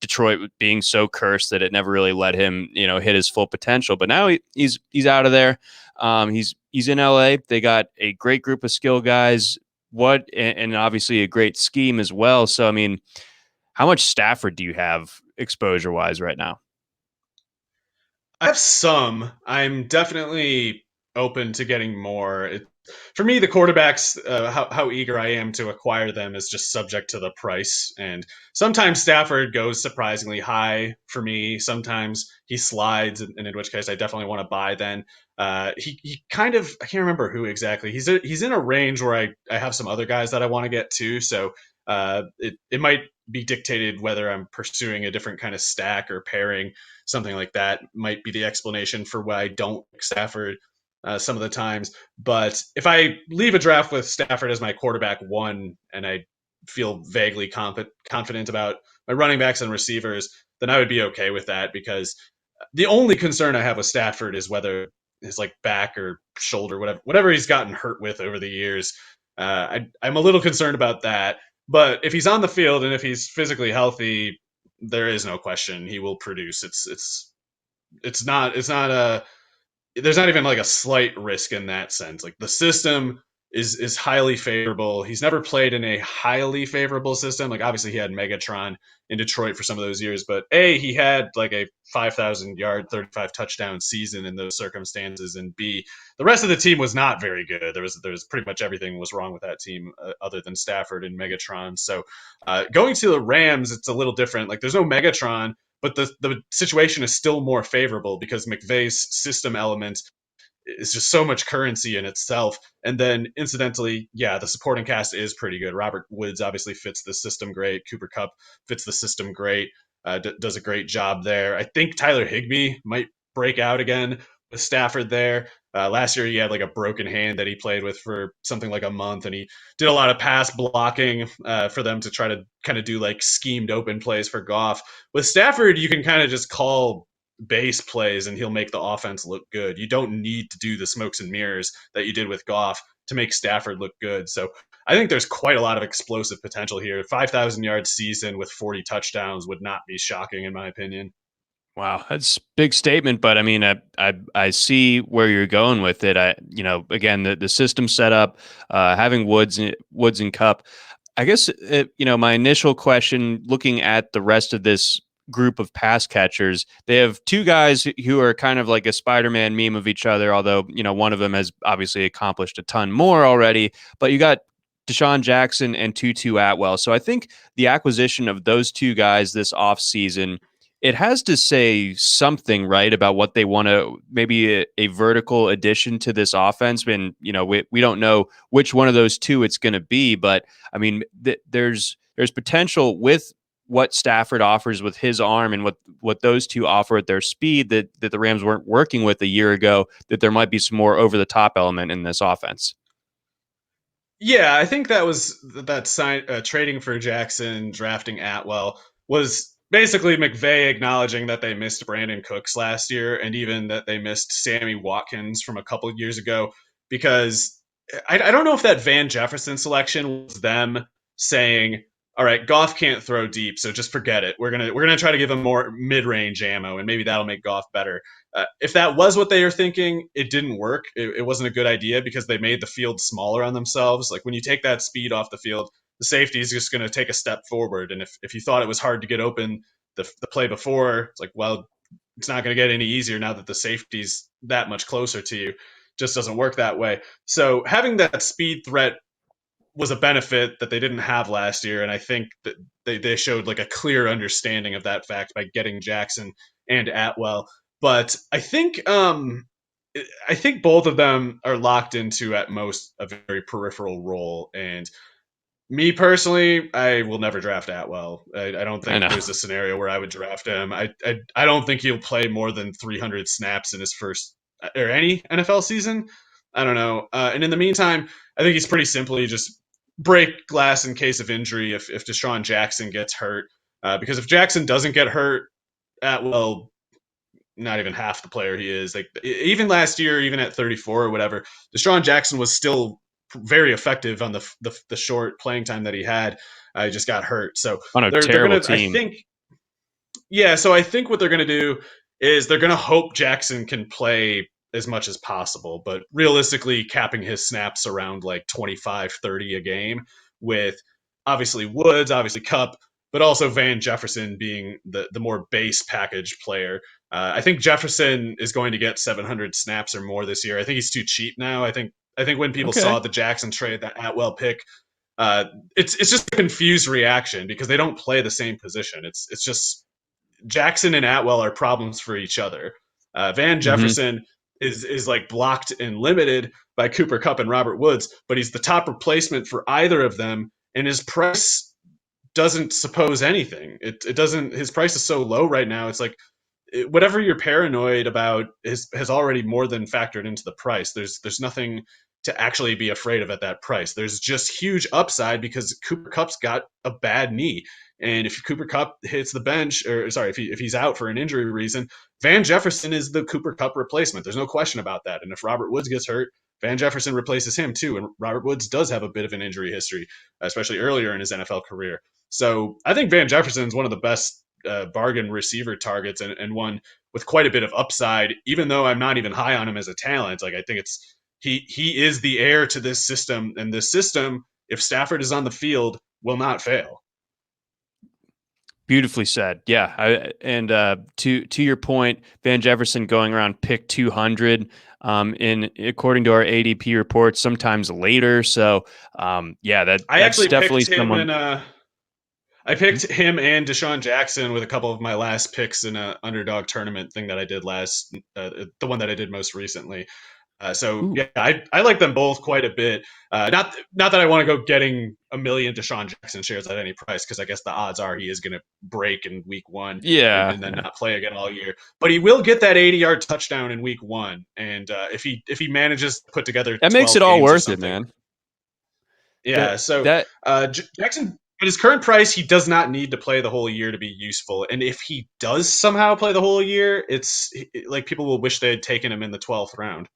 Detroit being so cursed that it never really let him, hit his full potential. But now he's out of there. He's in LA. They got a great group of skill guys. And obviously a great scheme as well. So I mean, how much Stafford do you have exposure wise right now? I have some. I'm definitely open to getting more. For me, the quarterbacks, how eager I am to acquire them is just subject to the price. And sometimes Stafford goes surprisingly high for me. Sometimes he slides, and in which case I definitely want to buy then. He kind of, I can't remember who exactly. He's in a range where I have some other guys that I want to get to. So it might be dictated whether I'm pursuing a different kind of stack or pairing. Something like that might be the explanation for why I don't pick Stafford some of the times. But if I leave a draft with Stafford as my quarterback one, and I feel vaguely confident about my running backs and receivers, then I would be okay with that, because the only concern I have with Stafford is whether his like back or shoulder, whatever he's gotten hurt with over the years. I'm a little concerned about that. But if he's on the field and if he's physically healthy, there is no question he will produce. It's not a there's not even like a slight risk in that sense. Like the system is highly favorable. He's never played in a highly favorable system. Like obviously he had Megatron in Detroit for some of those years, but he had like a 5,000 yard, 35 touchdown season in those circumstances, and B, the rest of the team was not very good. There was pretty much everything was wrong with that team other than Stafford and Megatron. So going to the Rams, it's a little different. Like there's no Megatron, but the situation is still more favorable because McVay's system element is just so much currency in itself. And then incidentally, yeah, the supporting cast is pretty good. Robert Woods obviously fits the system great. Cooper Kupp fits the system great. Does a great job there. I think Tyler Higby might break out again with Stafford there. Last year he had like a broken hand that he played with for something like a month, and he did a lot of pass blocking for them to try to kind of do like schemed open plays for Goff. With Stafford, you can kind of just call base plays and he'll make the offense look good. You don't need to do the smokes and mirrors that you did with Goff to make Stafford look good. So I think there's quite a lot of explosive potential here. 5,000 yard season with 40 touchdowns would not be shocking in my opinion. Wow, that's a big statement, but I mean, I see where you're going with it. Again, the system setup, having Woods and Cup. I guess my initial question, looking at the rest of this group of pass catchers, they have two guys who are kind of like a Spider-Man meme of each other. Although one of them has obviously accomplished a ton more already. But you got Deshaun Jackson and Tutu Atwell. So I think the acquisition of those two guys this offseason, it has to say something, right, about what they want to, maybe a vertical addition to this offense. And we don't know which one of those two it's going to be, but I mean, there's potential with what Stafford offers with his arm and what those two offer at their speed that the Rams weren't working with a year ago, that there might be some more over the top element in this offense. Yeah, I think that sign trading for Jackson, drafting Atwell was basically McVay acknowledging that they missed Brandon Cooks last year, and even that they missed Sammy Watkins from a couple of years ago. Because I don't know if that Van Jefferson selection was them saying, "All right, Goff can't throw deep, so just forget it. We're gonna try to give him more mid range ammo, and maybe that'll make Goff better." If that was what they were thinking, it didn't work. It wasn't a good idea because they made the field smaller on themselves. Like when you take that speed off the field, the safety is just going to take a step forward. And if you thought it was hard to get open the play before, it's like, well, it's not going to get any easier now that the safety's that much closer to you. Just doesn't work that way. So having that speed threat was a benefit that they didn't have last year. And I think that they showed like a clear understanding of that fact by getting Jackson and Atwell. But I think both of them are locked into at most a very peripheral role. And Me personally, I will never draft Atwell. I don't I think know. there's a scenario where I would draft him. I don't think he'll play more than 300 snaps in his first or any NFL season. I don't know. And in the meantime, I think he's pretty simply just break glass in case of injury if Deshaun Jackson gets hurt. Because if Jackson doesn't get hurt, Atwell not even half the player he is. Like even last year, even at 34 or whatever, Deshaun Jackson was still very effective on the short playing time that he had. He just got hurt, so On a they're terrible gonna. I team. think yeah. So I think what they're gonna do is they're gonna hope Jackson can play as much as possible, but realistically capping his snaps around like 25, 30 a game with obviously Woods, obviously Cup, but also Van Jefferson being the more base package player. I think Jefferson is going to get 700 snaps or more this year. I think he's too cheap now. I think when people Okay. saw the Jackson trade, that Atwell pick, uh, it's just a confused reaction because they don't play the same position. It's just Jackson and Atwell are problems for each other. Van Hmm. Jefferson is like blocked and limited by Cooper Cup and Robert Woods, but he's the top replacement for either of them, and his price doesn't suppose anything. It doesn't. His price is so low right now. It's like whatever you're paranoid about has already more than factored into the price. There's nothing to actually be afraid of at that price. There's just huge upside because Cooper Cup's got a bad knee. And if Cooper Cup hits the bench, or sorry, if he's out for an injury reason, Van Jefferson is the Cooper Cup replacement. There's no question about that. And if Robert Woods gets hurt, Van Jefferson replaces him too. And Robert Woods does have a bit of an injury history, especially earlier in his NFL career. So I think Van Jefferson is one of the best bargain receiver targets and one with quite a bit of upside. Even though I'm not even high on him as a talent, like I think it's he is the heir to this system, and this system, if Stafford is on the field, will not fail. Beautifully said. Yeah, and to your point, Van Jefferson going around pick 200 in according to our ADP reports, sometimes later. So yeah, I that's actually definitely picked him someone. in I picked him and Deshaun Jackson with a couple of my last picks in a underdog tournament thing that I did last, the one that I did most recently. So Ooh, yeah, I like them both quite a bit. Not that I want to go getting a million Deshaun Jackson shares at any price because I guess the odds are he is going to break in week one yeah, and then yeah, not play again all year. But he will get that 80-yard touchdown in week one, and if he manages to put together that makes it 12 all games or worth it, something, man. yeah. That So that Jackson. At his current price, he does not need to play the whole year to be useful. And if he does somehow play the whole year, it's like people will wish they had taken him in the 12th round.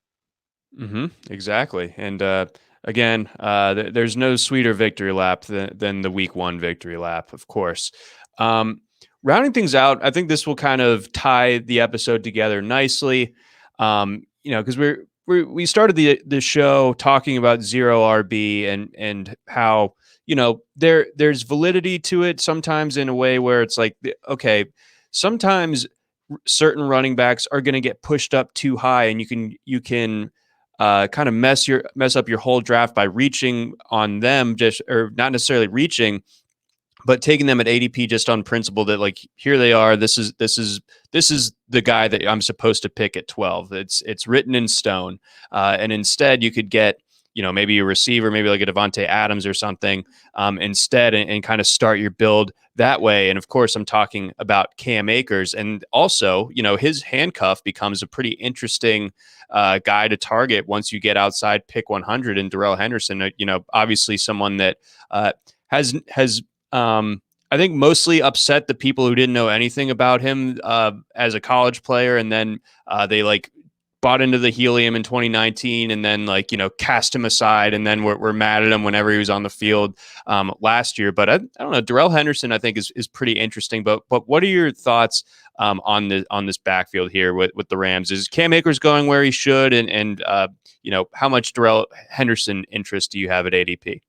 exactly. And again, there's no sweeter victory lap than the week one victory lap, of course. Um, Rounding things out, I think this will kind of tie the episode together nicely. Because we started the show talking about zero RB and how there's validity to it sometimes in a way where it's like, okay, sometimes certain running backs are going to get pushed up too high, and you can kind of mess up your whole draft by reaching on them, just or not necessarily reaching, but taking them at ADP just on principle that, like, here they are. This is the guy that I'm supposed to pick at 12. It's written in stone, and instead you could get maybe a receiver, maybe like a Devontae Adams or something instead, and kind of start your build that way. And of course, I'm talking about Cam Akers, and also his handcuff becomes a pretty interesting guy to target once you get outside pick 100. And Darrell Henderson, obviously someone that has I think mostly upset the people who didn't know anything about him as a college player, and then they like bought into the helium in 2019, and then cast him aside, and then we're mad at him whenever he was on the field last year. But I don't know. Darrell Henderson, I think, is pretty interesting. But what are your thoughts on this backfield here with the Rams? Is Cam Akers going where he should, and how much Darrell Henderson interest do you have at ADP?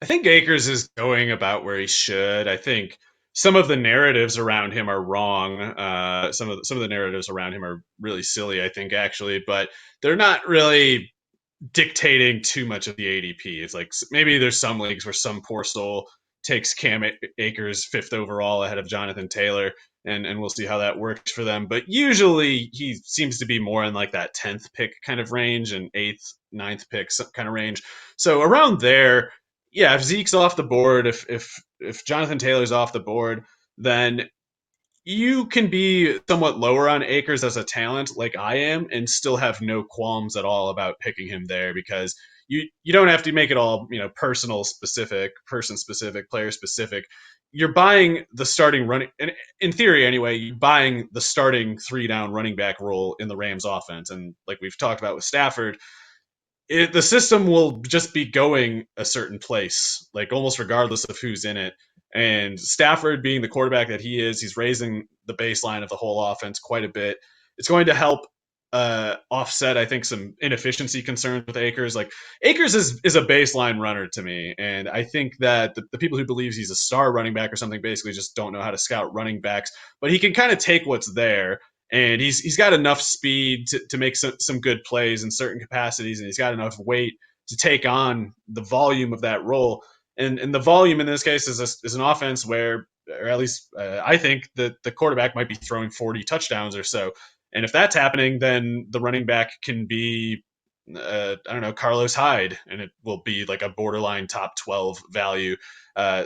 I think Akers is going about where he should. I think some of the narratives around him are wrong. Some of the narratives around him are really silly. I think actually, but they're not really dictating too much of the ADP. It's like maybe there's some leagues where some poor soul takes Cam Akers fifth overall ahead of Jonathan Taylor, and we'll see how that works for them. But usually he seems to be more in like that 10th pick kind of range and eighth, ninth pick kind of range. So around there, yeah, if Zeke's off the board, if Jonathan Taylor's off the board, then you can be somewhat lower on Akers as a talent like I am and still have no qualms at all about picking him there, because you don't have to make it all, personal specific, person specific, player specific. You're buying the starting running, and in theory anyway, you're buying the starting 3 down running back role in the Rams offense. And like we've talked about with Stafford, the system will just be going a certain place, like almost regardless of who's in it. And Stafford, being the quarterback that he is, he's raising the baseline of the whole offense quite a bit. It's going to help offset, I think, some inefficiency concerns with Akers. Like, Akers is a baseline runner to me, and I think that the people who believe he's a star running back or something basically just don't know how to scout running backs. But he can kind of take what's there, and he's got enough speed to make some good plays in certain capacities, and he's got enough weight to take on the volume of that role. And the volume in this case is an offense where, or at least I think, that the quarterback might be throwing 40 touchdowns or so. And if that's happening, then the running back can be, I don't know, Carlos Hyde, and it will be like a borderline top 12 value.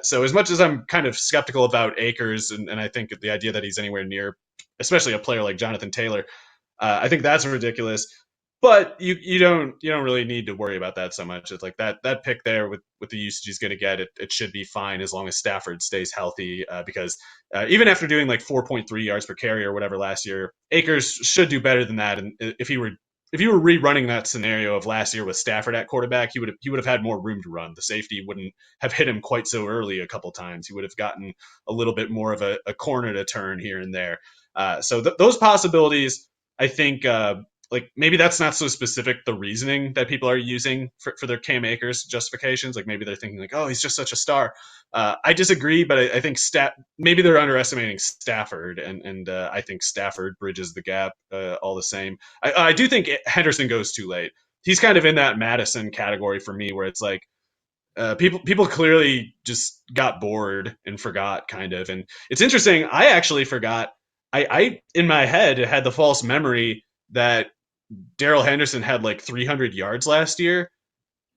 So as much as I'm kind of skeptical about Akers, and I think the idea that he's anywhere near, especially a player like Jonathan Taylor, I think that's ridiculous. But you don't really need to worry about that so much. It's like that pick there with the usage he's going to get, it should be fine as long as Stafford stays healthy. Because even after doing like 4.3 yards per carry or whatever last year, Akers should do better than that. And if you were rerunning that scenario of last year with Stafford at quarterback, he would have had more room to run. The safety wouldn't have hit him quite so early a couple times. He would have gotten a little bit more of a corner to turn here and there. So those possibilities, I think. Like, maybe that's not so specific, the reasoning that people are using for their Cam Akers justifications. Like, maybe they're thinking like, oh, he's just such a star. I disagree, but I think maybe they're underestimating Stafford, and I think Stafford bridges the gap all the same. I do think Henderson goes too late. He's kind of in that Madison category for me, where it's like, people clearly just got bored and forgot, kind of. And it's interesting, I actually forgot. I in my head had the false memory that Darrell Henderson had like 300 yards last year.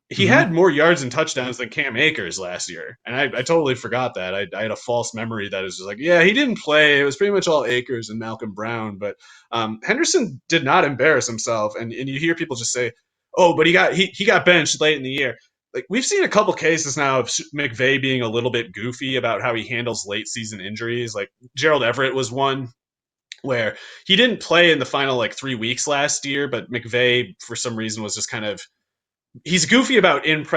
He had more yards and touchdowns than Cam Akers last year, and I totally forgot that. I had a false memory that was just like, yeah, he didn't play. It was pretty much all Akers and Malcolm Brown. But Henderson did not embarrass himself, and you hear people just say, oh, but he got benched late in the year. Like, we've seen a couple cases now of McVay being a little bit goofy about how he handles late season injuries. Like, Gerald Everett was one where he didn't play in the final like 3 weeks last year, but McVay for some reason was just kind of, he's goofy about in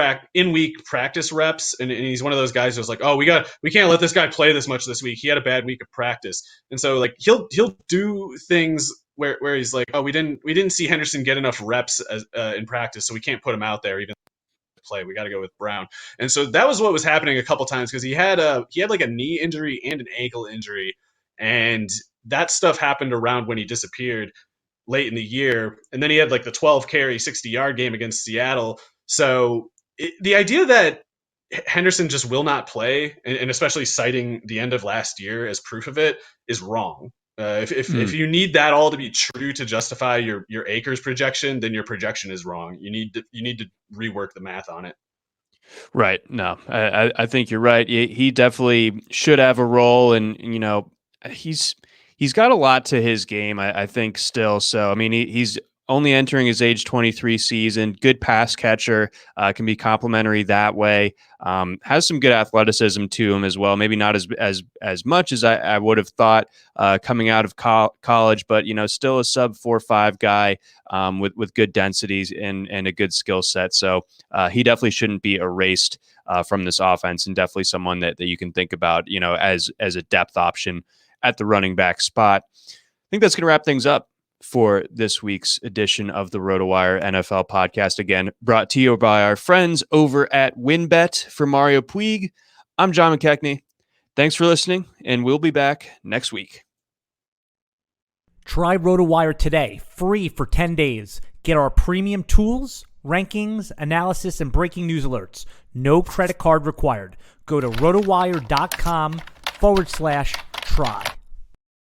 week practice reps, and he's one of those guys who's like, oh, we can't let this guy play this much this week. He had a bad week of practice, and so like he'll do things where he's like, oh, we didn't see Henderson get enough reps in practice, so we can't put him out there even play. We got to go with Brown. And so that was what was happening a couple times, because he had like a knee injury and an ankle injury, and that stuff happened around when he disappeared late in the year. And then he had like the 12 carry 60-yard game against Seattle. So the idea that Henderson just will not play, and especially citing the end of last year as proof of it, is wrong. If you need that all to be true to justify your Akers projection, then your projection is wrong. You need to rework the math on it. Right. No, I think you're right. He definitely should have a role, and he's got a lot to his game, I think, still. So, I mean, he's only entering his age 23 season, good pass catcher, can be complimentary that way, has some good athleticism to him as well. Maybe not as much as I would have thought coming out of college, but, still a sub 4.5 guy with good densities and a good skill set. So he definitely shouldn't be erased from this offense, and definitely someone that you can think about, as a depth option at the running back spot. I think that's going to wrap things up for this week's edition of the RotoWire NFL podcast. Again, brought to you by our friends over at WinBet. For Mario Puig, I'm John McKechnie. Thanks for listening, and we'll be back next week. Try RotoWire today, free for 10 days. Get our premium tools, rankings, analysis, and breaking news alerts. No credit card required. Go to rotowire.com/try.